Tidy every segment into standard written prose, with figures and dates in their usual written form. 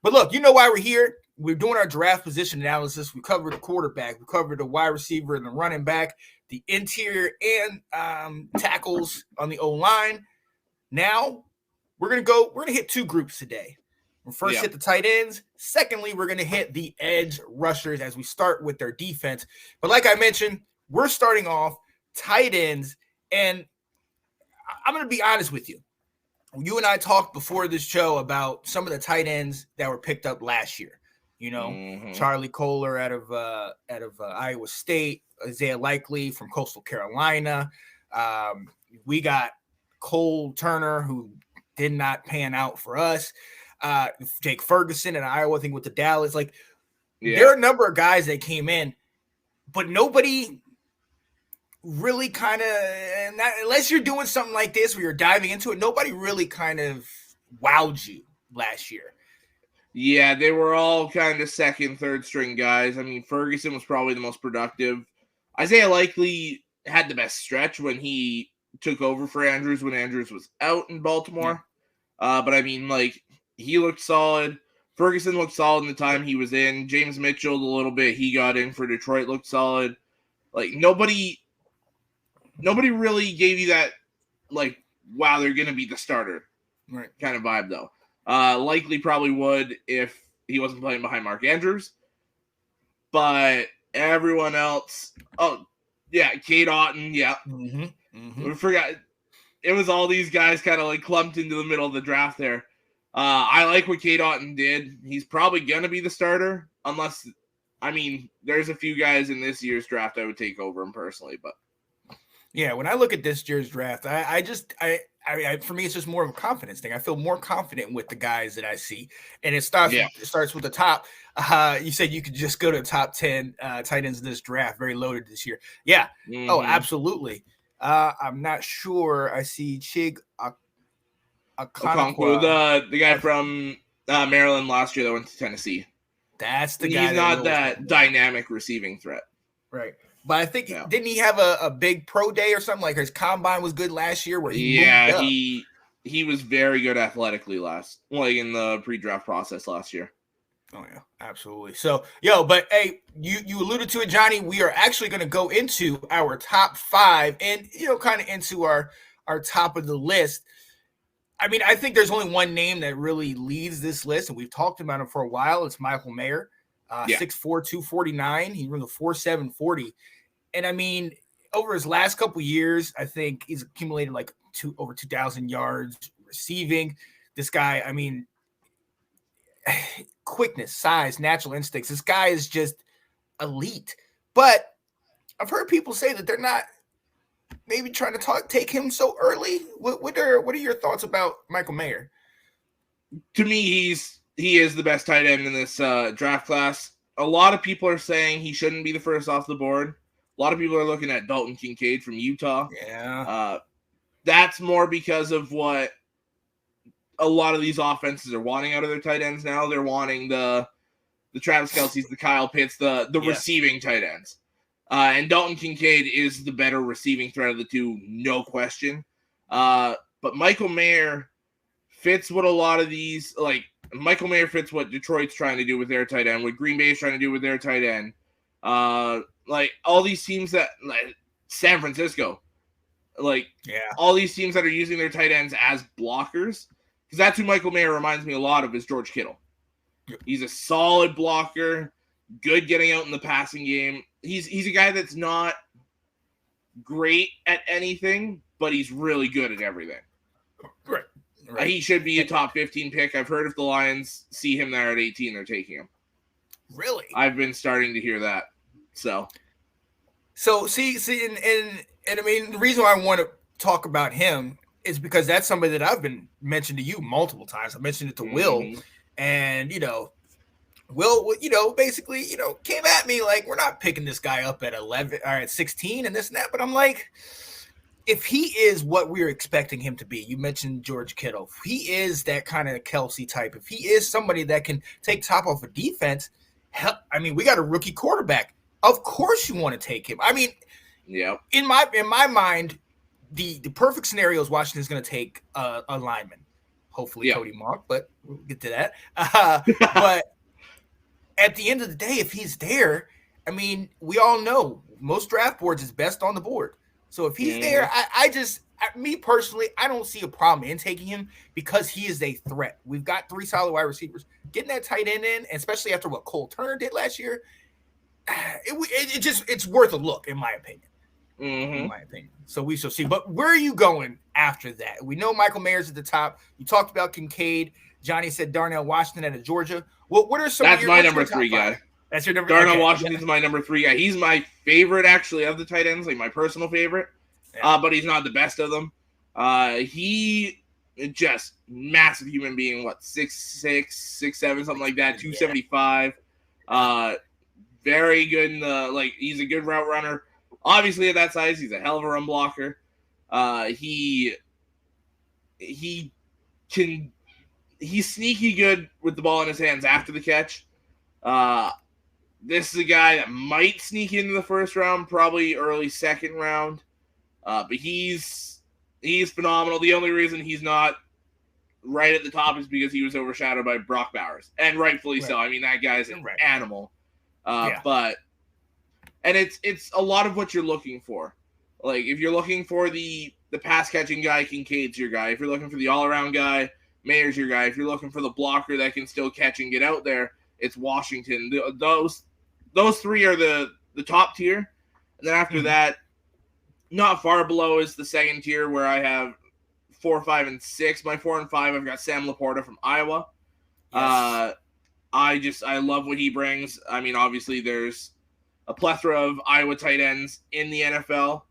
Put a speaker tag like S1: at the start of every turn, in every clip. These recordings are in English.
S1: But look, you know why we're here. We're doing our draft position analysis. We covered the quarterback, we covered the wide receiver and the running back, the interior and tackles on the O line. Now we're gonna hit two groups today. We'll first hit the tight ends. Secondly, we're gonna hit the edge rushers as we start with their defense. But like I mentioned, we're starting off tight ends, and I'm gonna be honest with you. You and I talked before this show about some of the tight ends that were picked up last year. You know, Charlie Kohler out of Iowa State, Isaiah Likely from Coastal Carolina. We got Cole Turner, who did not pan out for us. Jake Ferguson in Iowa, I think with the Dallas. Like, there are a number of guys that came in, but nobody really kind of, unless you're doing something like this where you're diving into it, nobody really kind of wowed you last year.
S2: Yeah, they were all kind of second, third string guys. I mean, Ferguson was probably the most productive. Isaiah Likely had the best stretch when he took over for Andrews when Andrews was out in Baltimore. But I mean, like, he looked solid. Ferguson looked solid in the time he was in. James Mitchell, the little bit he got in for Detroit, looked solid. Like, nobody really gave you that, like, wow, they're going to be the starter kind of vibe, though. Likely probably would if he wasn't playing behind Mark Andrews. But everyone else, Cade Otton, we forgot. It was all these guys kind of like clumped into the middle of the draft there. I like what Cade Otton did. He's probably going to be the starter, unless, I mean, there's a few guys in this year's draft I would take over him personally, but.
S1: Yeah, when I look at this year's draft, I for me, it's just more of a confidence thing. I feel more confident with the guys that I see, and it starts with the top. You said you could just go to the top 10 tight ends in this draft, very loaded this year. Yeah, oh, absolutely. I'm not sure. I see Chig
S2: Okonkwo, the guy from Maryland last year that went to Tennessee.
S1: That's the guy.
S2: He's not that dynamic receiving threat,
S1: right? But I think didn't he have a big pro day or something? Like his combine was good last year, where
S2: he was very good athletically in the pre-draft process last year.
S1: Oh yeah, absolutely. So but hey, you alluded to it, Johnny. We are actually going to go into our top 5 and kind of into our top of the list. I mean, I think there's only one name that really leads this list, and we've talked about him for a while. It's Michael Mayer. 6'4", 249. He ran the 4.7 40. And I mean, over his last couple years, I think he's accumulated like over 2,000 yards receiving. This guy, I mean, quickness, size, natural instincts. This guy is just elite. But I've heard people say that they're not maybe trying to take him so early. What are your thoughts about Michael Mayer?
S2: To me, he is the best tight end in this draft class. A lot of people are saying he shouldn't be the first off the board. A lot of people are looking at Dalton Kincaid from Utah.
S1: Yeah.
S2: That's more because of what a lot of these offenses are wanting out of their tight ends now. They're wanting the Travis Kelce's, the Kyle Pitts, the receiving tight ends. And Dalton Kincaid is the better receiving threat of the two, no question. But Michael Mayer fits what a lot of these, like, Michael Mayer fits what Detroit's trying to do with their tight end, what Green Bay is trying to do with their tight end. Like, all these teams that, like, San Francisco, all these teams that are using their tight ends as blockers, because that's who Michael Mayer reminds me a lot of, is George Kittle. He's a solid blocker, good getting out in the passing game. He's a guy that's not great at anything, but he's really good at everything.
S1: Right.
S2: He should be a top 15 pick. I've heard if the Lions see him there at 18, they're taking him.
S1: Really?
S2: I've been starting to hear that. So
S1: see, and I mean, the reason why I want to talk about him is because that's somebody that I've been mentioned to you multiple times. I mentioned it to Will, and Will, basically, came at me like, we're not picking this guy up at 11 or at 16 and this and that. But I'm like, if he is what we're expecting him to be, you mentioned George Kittle. If he is that kind of Kelsey type, if he is somebody that can take top off a defense, I mean, we got a rookie quarterback. Of course you want to take him. I mean, in my mind, the perfect scenario is Washington's going to take a lineman. hopefully
S2: Yeah.
S1: Cody Monk, but we'll get to that. But at the end of the day, if he's there, I mean, we all know most draft boards is best on the board. So if he's there, me personally, I don't see a problem in taking him because he is a threat. We've got 3 solid wide receivers. Getting that tight end in, especially after what Cole Turner did last year, it's worth a look, in my opinion. In my opinion. So we shall see. But where are you going after that? We know Michael Mayer's at the top. You talked about Kincaid. Johnny said Darnell Washington out of Georgia. What are some
S2: That's
S1: of
S2: my number 3 guy.
S1: That's your number.
S2: Darnell Washington's my number 3 guy. He's my favorite, actually, of the tight ends, like my personal favorite. But he's not the best of them. He just massive human being. What 6'6", 6'7", something like that. 275. Very good in the he's a good route runner. Obviously, at that size, he's a hell of a run blocker. He's sneaky good with the ball in his hands after the catch. This is a guy that might sneak into the first round, probably early second round. But he's phenomenal. The only reason he's not right at the top is because he was overshadowed by Brock Bowers, and rightfully so. I mean, that guy's an animal. But it's a lot of what you're looking for. Like, if you're looking for the pass catching guy, Kincaid's your guy. If you're looking for the all around guy, Mayer's your guy. If you're looking for the blocker that can still catch and get out there, it's Washington. Those 3 are the top tier. And then after that, not far below is the second tier where I have 4, 5, and 6. My 4 and 5, I've got Sam Laporta from Iowa. Yes. I love what he brings. I mean, obviously there's a plethora of Iowa tight ends in the NFL,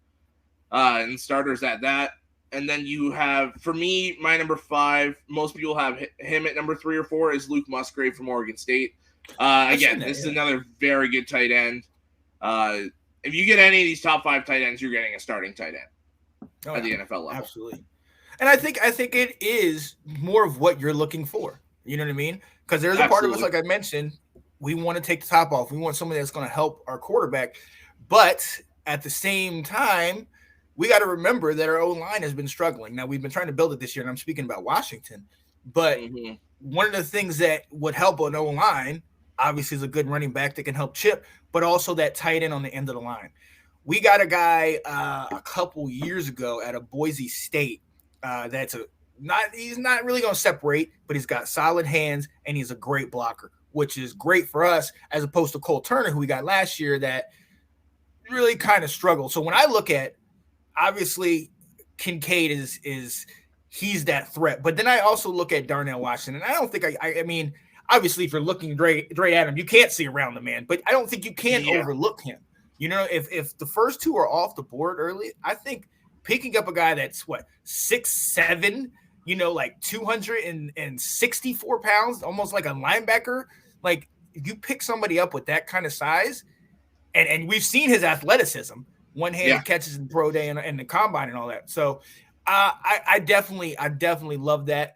S2: and starters at that. And then you have, for me, my number 5, most people have him at number 3 or 4, is Luke Musgrave from Oregon State. Again, this is another very good tight end. If you get any of these top 5 tight ends, you're getting a starting tight end at the NFL level.
S1: Absolutely. And I think it is more of what you're looking for. You know what I mean? Because there's a part of us, like I mentioned, we want to take the top off. We want somebody that's going to help our quarterback. But at the same time, we got to remember that our O-line has been struggling. Now, we've been trying to build it this year, and I'm speaking about Washington. But one of the things that would help an O-line, obviously, is a good running back that can help chip, but also that tight end on the end of the line. We got a guy a couple years ago at a Boise State he's not really going to separate, but he's got solid hands, and he's a great blocker, which is great for us as opposed to Cole Turner, who we got last year, that really kind of struggled. So when I look at, obviously, Kincaid he's that threat. But then I also look at Darnell Washington, and I don't think I mean, obviously, if you're looking Dre Adam, you can't see around the man, but I don't think you can overlook him. You know, if the first 2 are off the board early, I think picking up a guy that's 6'7", like 264 pounds, almost like a linebacker. Like, if you pick somebody up with that kind of size, and we've seen his athleticism, one-handed catches in pro day and the combine and all that. So I definitely love that.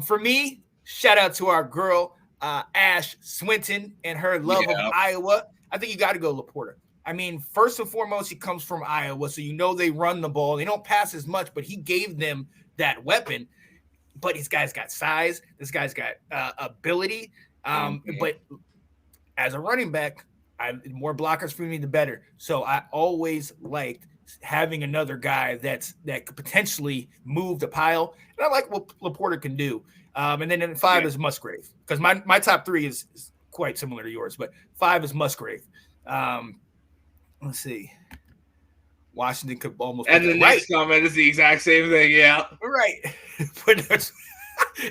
S1: For me, shout out to our girl, Ash Swinton, and her love of Iowa. I think you got to go Laporta. I mean, first and foremost, he comes from Iowa, so they run the ball. They don't pass as much, but he gave them that weapon. But this guy's got size. This guy's got ability. But as a running back, more blockers for me, the better. So I always liked having another guy that could potentially move the pile. And I like what Laporta can do. And then 5 is Musgrave, because my top 3 is quite similar to yours, but 5 is Musgrave. Let's see. Washington could almost.
S2: And the next comment is the exact same thing. Yeah.
S1: Right.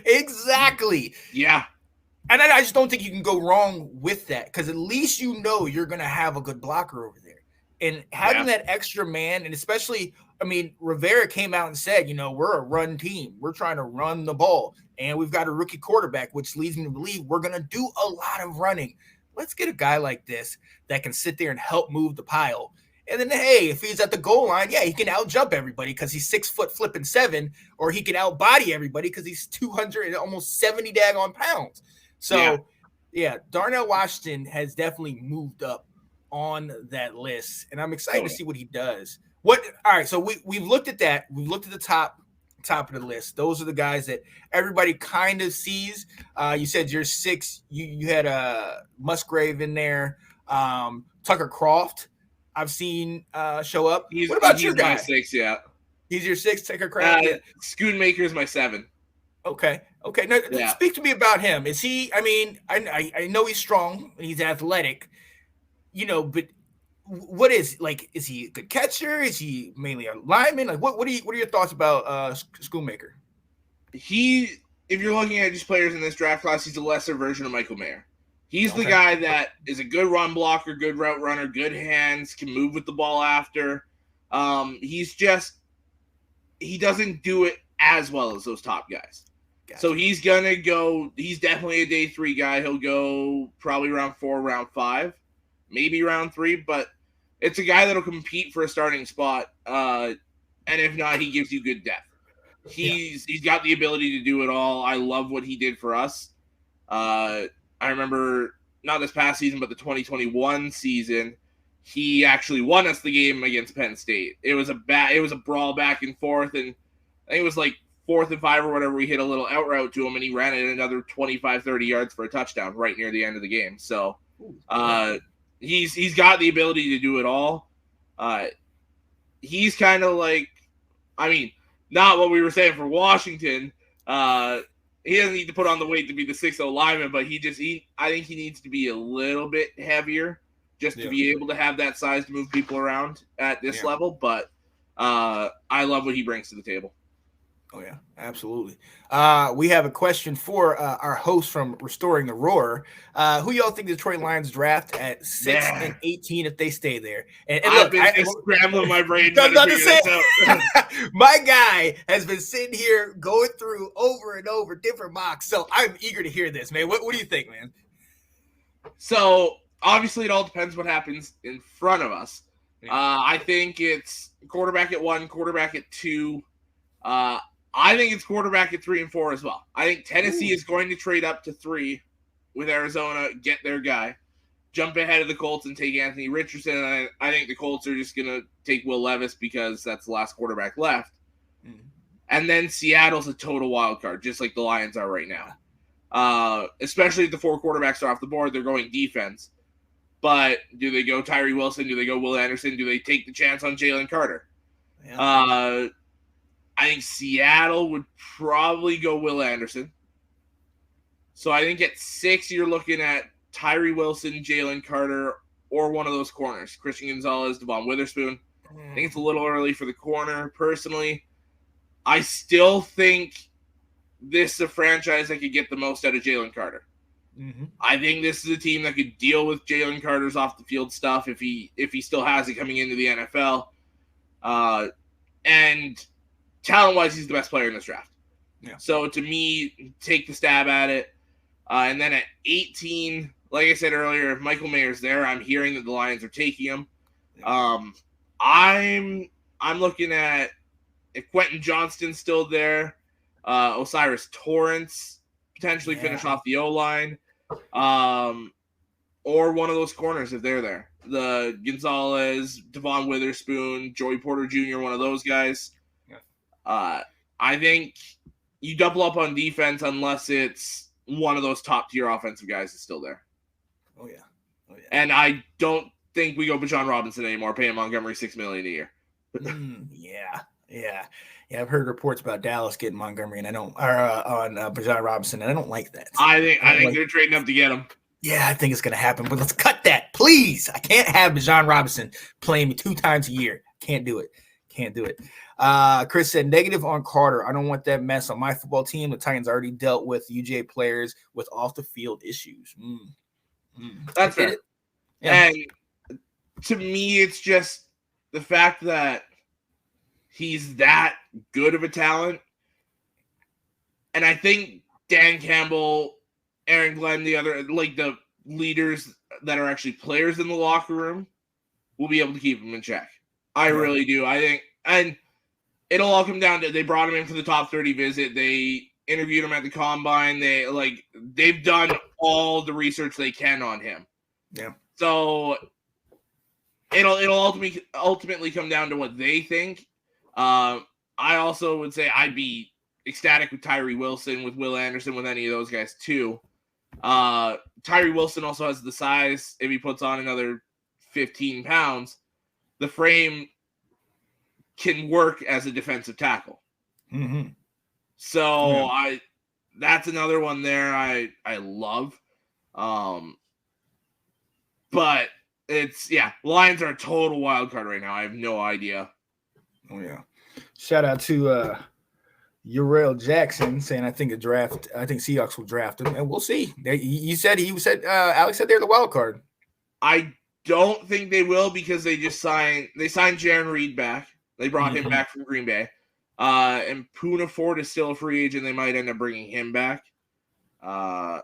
S1: Exactly.
S2: Yeah.
S1: And I just don't think you can go wrong with that, because at least you're going to have a good blocker over there. And having that extra man, and especially, I mean, Rivera came out and said, we're a run team. We're trying to run the ball. And we've got a rookie quarterback, which leads me to believe we're going to do a lot of running. Let's get a guy like this that can sit there and help move the pile. And then, hey, if he's at the goal line, he can out-jump everybody because he's 6 foot flipping 7, or he can out-body everybody because he's 200 and almost 70 daggone pounds. So, Darnell Washington has definitely moved up on that list, and I'm excited to see what he does. All right, so we've looked at that. We've looked at the top top of the list. Those are the guys that everybody kind of sees. You said you're 6. You had a Musgrave in there. Tucker Croft, I've seen show up. What about your
S2: my
S1: guy?
S2: 6? Yeah,
S1: he's your 6. Tucker Croft. Yeah.
S2: Schoonmaker is my 7.
S1: Okay. Now,
S2: Yeah.
S1: speak to me about him. Is he? I mean, I know he's strong and he's athletic. But what is like? Is he a good catcher? Is he mainly a lineman? Like, what are your thoughts about Schoonmaker?
S2: If you're looking at just players in this draft class, he's a lesser version of Michael Mayer. He's the guy that is a good run blocker, good route runner, good hands, can move with the ball after. He doesn't do it as well as those top guys. Gotcha. So he's definitely a day 3 guy. He'll go probably round 4, round 5, maybe round 3, but it's a guy that'll compete for a starting spot. And if not, he gives you good depth. He's got the ability to do it all. I love what he did for us. I remember not this past season, but the 2021 season, he actually won us the game against Penn State. It was a brawl back and forth, and I think it was like 4th and 5 or whatever. We hit a little out route to him, and he ran it another 25, 30 yards for a touchdown right near the end of the game. So he's got the ability to do it all. He's kind of like, I mean, not what we were saying for Washington. He doesn't need to put on the weight to be the 6'0" lineman, but I think he needs to be a little bit heavier just to be able to have that size to move people around at this level. But I love what he brings to the table.
S1: Oh, yeah, absolutely. We have a question for our host from Restoring the Roar. Who y'all think the Detroit Lions draft at 6 and 18 if they stay there? And
S2: look, I've been scrambling my brain.
S1: My guy has been sitting here going through over and over different mocks, so I'm eager to hear this, man. What do you think, man?
S2: So, obviously, it all depends what happens in front of us. I think it's quarterback at 1, quarterback at 2. I think it's quarterback at 3 and 4 as well. I think Tennessee is going to trade up to 3 with Arizona, get their guy, jump ahead of the Colts and take Anthony Richardson. And I think the Colts are just going to take Will Levis because that's the last quarterback left. And then Seattle's a total wild card, just like the Lions are right now. Especially if the 4 quarterbacks are off the board, they're going defense. But do they go Tyree Wilson? Do they go Will Anderson? Do they take the chance on Jalen Carter? Yeah. I think Seattle would probably go Will Anderson. So I think at 6, you're looking at Tyree Wilson, Jalen Carter, or one of those corners. Christian Gonzalez, Devon Witherspoon. I think it's a little early for the corner, personally. I still think this is a franchise that could get the most out of Jalen Carter. I think this is a team that could deal with Jalen Carter's off-the-field stuff if he still has it coming into the NFL. And talent-wise, he's the best player in this draft. Yeah. So, to me, take the stab at it. And then at 18, like I said earlier, if Michael Mayer's there, I'm hearing that the Lions are taking him. I'm looking at if Quentin Johnston's still there, Osiris Torrance potentially finish off the O-line, or one of those corners if they're there. The Gonzalez, Devon Witherspoon, Joey Porter Jr., one of those guys. I think you double up on defense unless it's one of those top-tier offensive guys is still there.
S1: Oh, yeah.
S2: And I don't think we go Bijan Robinson anymore, paying Montgomery $6 million a year.
S1: Yeah. I've heard reports about Dallas getting Montgomery, and I don't, on Bijan Robinson, and I don't like that.
S2: I think they're trading up to get him.
S1: Yeah, I think it's going to happen, but let's cut that, please. I can't have Bijan Robinson playing me 2 times a year. Can't do it. Chris said, negative on Carter. I don't want that mess on my football team. The Titans already dealt with UGA players with off-the-field issues.
S2: That's it. Yeah. And to me, it's just the fact that he's that good of a talent. And I think Dan Campbell, Aaron Glenn, the other, like the leaders that are actually players in the locker room will be able to keep him in check. I really do. I think, and it'll all come down to, they brought him in for the top 30 visit. They interviewed him at the combine. They've done all the research they can on him.
S1: Yeah.
S2: So it'll ultimately come down to what they think. I I also would say I'd be ecstatic with Tyree Wilson, with Will Anderson, with any of those guys too. Tyree Wilson also has the size. If he puts on another 15 pounds, the frame can work as a defensive tackle.
S1: Mm-hmm.
S2: So that's another one there I love. But Lions are a total wild card right now. I have no idea.
S1: Oh yeah. Shout out to Uriel Jackson saying I think Seahawks will draft him, and we'll see. He said Alex said they're the wild card.
S2: I don't think they will because they signed Jaron Reed back. They brought him back from Green Bay. And Poona Ford is still a free agent. They might end up bringing him back. I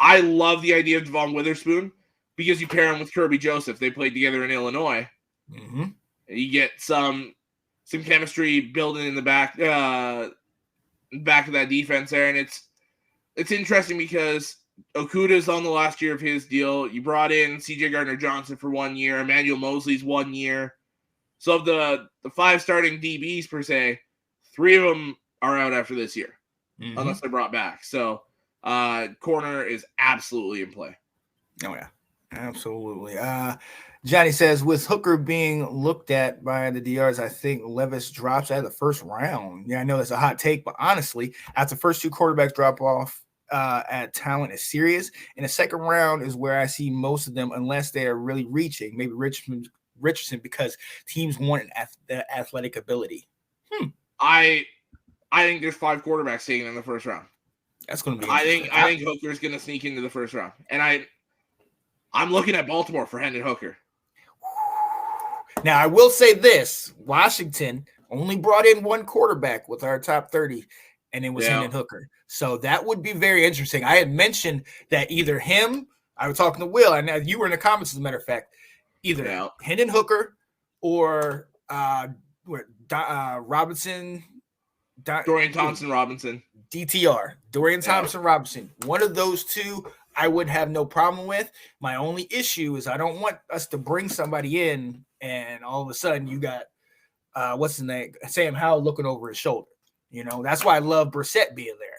S2: love the idea of Devon Witherspoon because you pair him with Kirby Joseph. They played together in Illinois.
S1: Mm-hmm.
S2: You get some chemistry building in the back of that defense there, and it's interesting because Okuda's on the last year of his deal. You brought in C.J. Gardner-Johnson for 1 year. Emmanuel Mosley's 1 year. So of the 5 starting DBs per se, 3 of them are out after this year, unless they're brought back. So corner is absolutely in play.
S1: Oh yeah, absolutely. Johnny says with Hooker being looked at by the DRs, I think Levis drops out of the first round. Yeah, I know that's a hot take, but honestly, after the first 2 quarterbacks drop off, at talent is serious. In the second round is where I see most of them, unless they are really reaching. Maybe Richardson because teams want the athletic ability.
S2: I think there's 5 quarterbacks taken in the first round.
S1: That's going to be.
S2: I think Hooker's going to sneak into the first round, and I'm looking at Baltimore for Hendon Hooker.
S1: Now I will say this: Washington only brought in 1 quarterback with our top 30, and it was Hendon Hooker. So that would be very interesting. I had mentioned that either him, I was talking to Will, and you were in the comments, as a matter of fact, either Hendon Hooker or Robinson.
S2: Dorian Thompson-Robinson.
S1: DTR. Dorian Thompson-Robinson. One of those 2 I would have no problem with. My only issue is I don't want us to bring somebody in and all of a sudden you got, what's his name? Sam Howell looking over his shoulder. That's why I love Brissett being there.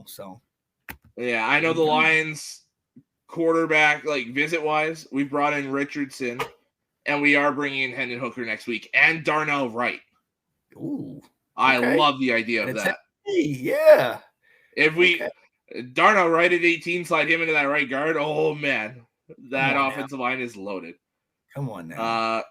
S1: So.
S2: Yeah, I know the Lions quarterback, visit-wise, we brought in Richardson, and we are bringing in Hendon Hooker next week, and Darnell Wright.
S1: Ooh.
S2: I love the idea of that.
S1: Yeah.
S2: If we Darnell Wright at 18, slide him into that right guard, oh man, that offensive line is loaded.
S1: Come on now.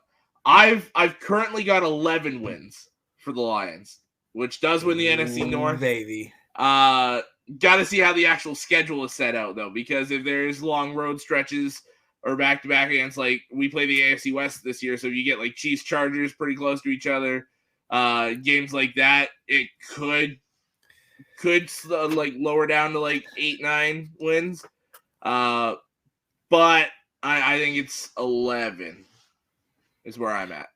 S2: I've currently got 11 wins for the Lions, which does win the NFC North.
S1: Baby.
S2: Got to see how the actual schedule is set out though, because if there's long road stretches or back-to-back against, we play the AFC West this year, so you get Chiefs Chargers pretty close to each other. Games like that, it could lower down to 8-9 wins. But I think it's 11 is where I'm at.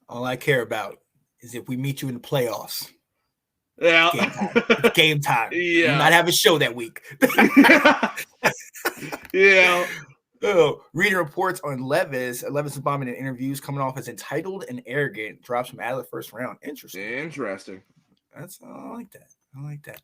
S1: All I care about is if we meet you in the playoffs.
S2: Yeah.
S1: Game time.
S2: Yeah.
S1: You might have a show that week.
S2: Yeah.
S1: Oh, reading reports on Levis bombing in interviews coming off as entitled and arrogant, drops him out of the first round. Interesting.
S2: Interesting.
S1: I like that.